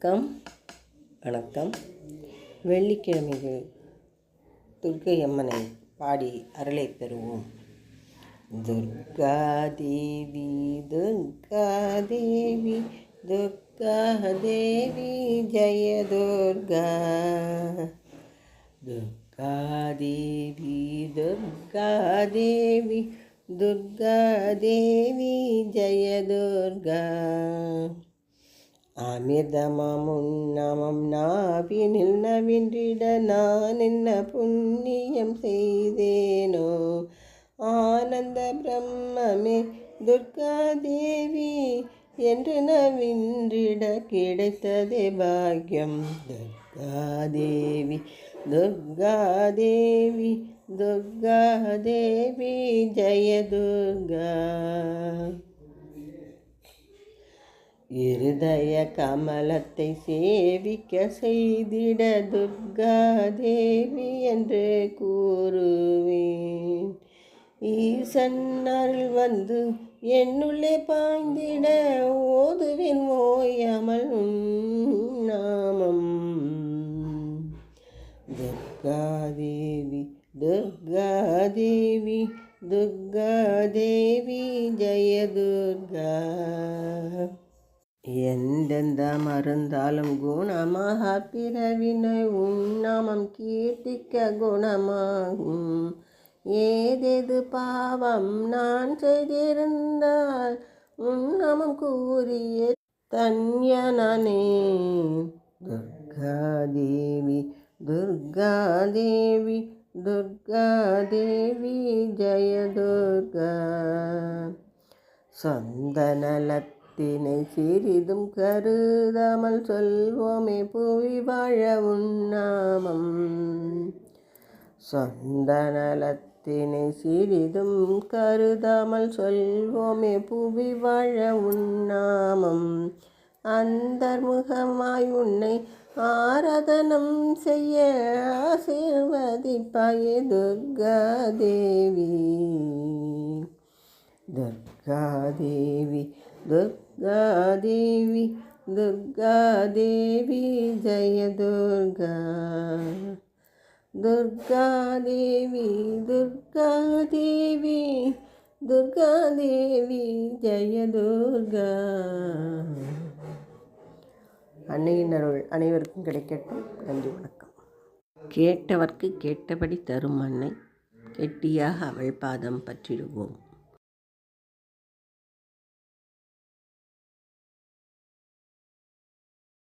வணக்கம். வெள்ளிக்கிழமைகள் துர்க்கை அம்மனை பாடி அருளை பெறுவோம். துர்கா தேவி துர்கா தேவி துர்கா தேவி ஜெய துர்கா. துர்கா தேவி துர்கா தேவி துர்கா தேவி ஜெய துர்கா. அமிர்தமாம் உன்னமம் நாவினில் நவின்றிட நான் என்ன புண்ணியம் செய்தேனோ. ஆனந்த பிரம்மமே துர்கா தேவி என்று நவின்றிட கிடைத்ததே பாக்கியம். துர்கா தேவி துர்கா தேவி துர்கா தேவி ஜெய துர்கா. இருதய கமலத்தை சேவிக்க செய்திட துர்கா தேவி என்று கூறுவேன். ஈசன் அருள் வந்து என்னுள்ளே பாய்ந்திட ஓதுவேன் ஓயாமல் நாமம். துர்கா தேவி துர்கா தேவி துர்கா தேவி ஜெய துர்கா. எந்தெந்த மருந்தாலும் குணமாக பிறவினை உன்னாமம் கீர்த்திக்க குணமாகும். ஏதேது பாவம் நான் செய்திருந்தால் உன்னாமம் கூறிய தன்யனே. துர்கா தேவி துர்கா தேவி துர்கா தேவி ஜெய துர்கா. சொந்த நலத்தினை சிறிதும் கருதாமல் சொல்வோமே புவி வாழ உன்னாமம். சொந்த நலத்தினை சிறிதும் கருதாமல் சொல்வோமே புவி வாழ உன்னாமம். அந்தர்முகமாய் உன்னை ஆராதனம் செய்ய ஆசீர்வதிப்பாயே துர்கா தேவி. துர்கா தேவி துர்கா தேவி துர்கா தேவி ஜெய துர்கா. துர்கா தேவி துர்கா தேவி துர்கா தேவி ஜெய துர்கா. அன்னையின் அருள் அனைவருக்கும் கிடைக்கட்டும். நன்றி, வணக்கம். கேட்டவர்க்கு கேட்டபடி தரும் அன்னை, கெட்டியாக அவள் பாதம் பற்றிடுவோம்.